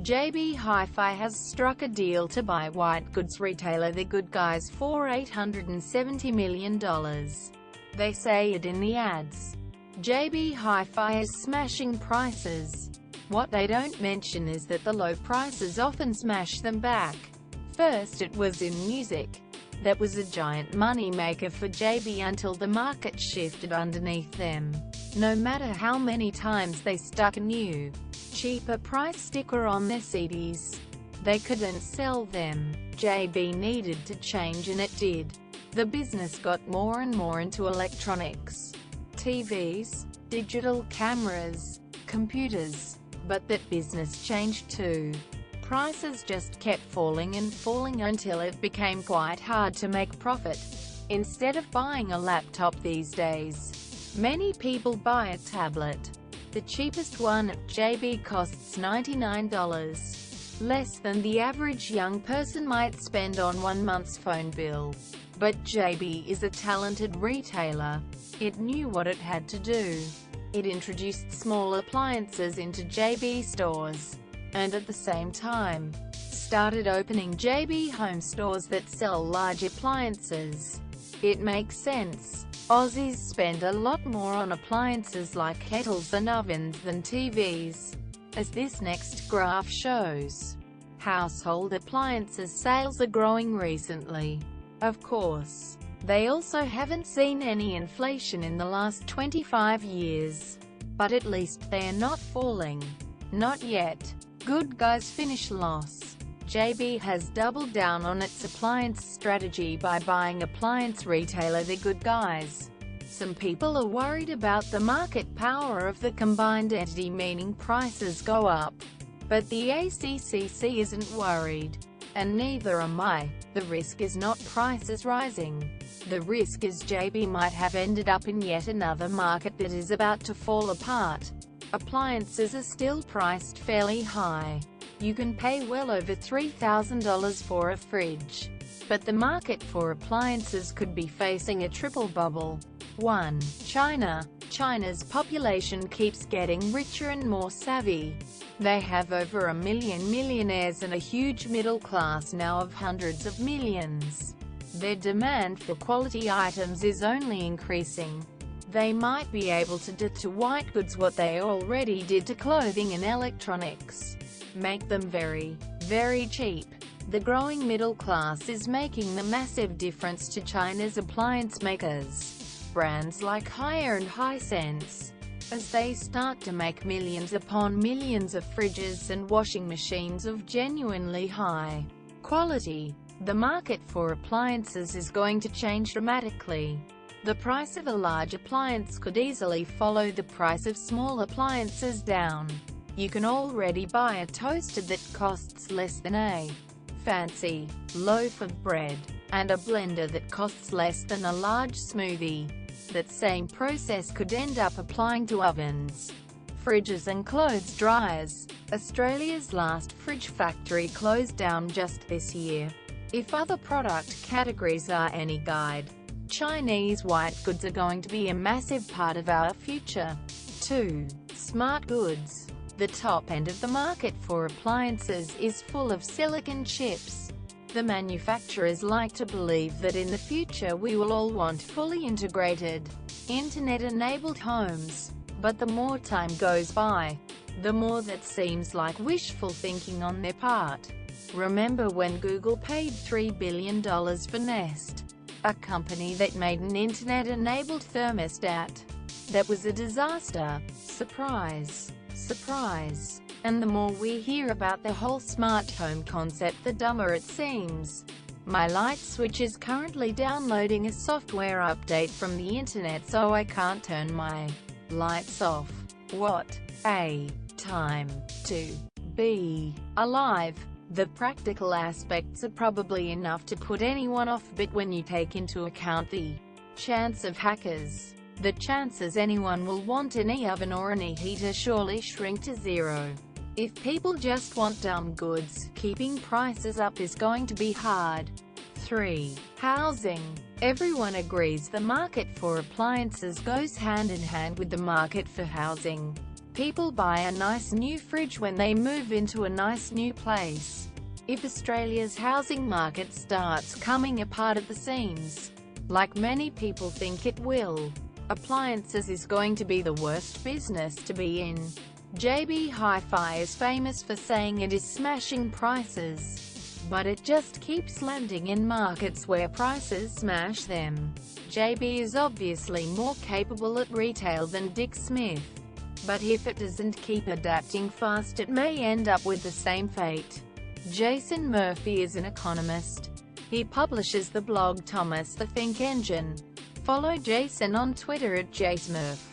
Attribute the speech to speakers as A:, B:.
A: JB Hi-Fi has struck a deal to buy white goods retailer The Good Guys for $870 million. They say it in the ads. JB Hi-Fi is smashing prices. What they don't mention is that the low prices often smash them back. First it was in music. That was a giant money maker for JB until the market shifted underneath them. No matter how many times they stuck a new, cheaper price sticker on their CDs, they couldn't sell them. JB needed to change, and it did. The business got more and more into electronics, TVs, digital cameras, computers. But that business changed too. Prices just kept falling and falling until it became quite hard to make profit. Instead of buying a laptop these days, many people buy a tablet. The cheapest one at JB costs $99, less than the average young person might spend on 1 month's phone bill. But JB is a talented retailer. It knew what it had to do. It introduced small appliances into JB stores, and at the same time, started opening JB home stores that sell large appliances. It makes sense. Aussies spend a lot more on appliances like kettles and ovens than TVs, as this next graph shows. Household appliances sales are growing recently. Of course, they also haven't seen any inflation in the last 25 years. But at least they are not falling. Not yet. Good Guys finish loss. JB has doubled down on its appliance strategy by buying appliance retailer The Good Guys. Some people are worried about the market power of the combined entity, meaning prices go up. But the ACCC isn't worried. And neither am I. The risk is not prices rising. The risk is JB might have ended up in yet another market that is about to fall apart. Appliances are still priced fairly high. You can pay well over $3,000 for a fridge. But the market for appliances could be facing a triple bubble. 1. China. China's population keeps getting richer and more savvy. They have over 1 million millionaires and a huge middle class now of hundreds of millions. Their demand for quality items is only increasing. They might be able to do to white goods what they already did to clothing and electronics. Make them very, very cheap. The growing middle class is making the massive difference to China's appliance makers. Brands like Haier and Hisense, as they start to make millions upon millions of fridges and washing machines of genuinely high quality. The market for appliances is going to change dramatically. The price of a large appliance could easily follow the price of small appliances down. You can already buy a toaster that costs less than a fancy loaf of bread, and a blender that costs less than a large smoothie. That same process could end up applying to ovens, fridges and clothes dryers. Australia's last fridge factory closed down just this year. If other product categories are any guide, Chinese white goods are going to be a massive part of our future. 2. Smart goods. The top end of the market for appliances is full of silicon chips. The manufacturers like to believe that in the future we will all want fully integrated, internet-enabled homes. But the more time goes by, the more that seems like wishful thinking on their part. Remember when Google paid $3 billion for Nest, a company that made an internet-enabled thermostat? That was a disaster. Surprise. Surprise. And the more we hear about the whole smart home concept, the dumber it seems. My light switch is currently downloading a software update from the internet so I can't turn my lights off. What a time to be alive. The practical aspects are probably enough to put anyone off, but when you take into account the chance of hackers, the chances anyone will want an e-oven or an e-heater surely shrink to zero. If people just want dumb goods, keeping prices up is going to be hard. 3. Housing. Everyone agrees the market for appliances goes hand in hand with the market for housing. People buy a nice new fridge when they move into a nice new place. If Australia's housing market starts coming apart at the seams, like many people think it will, appliances is going to be the worst business to be in. JB Hi-Fi is famous for saying it is smashing prices, but it just keeps landing in markets where prices smash them. JB is obviously more capable at retail than Dick Smith, but if it doesn't keep adapting fast, it may end up with the same fate. Jason Murphy is an economist. He publishes the blog Thomas the Think Engine. Follow Jason on Twitter at JaceMurph.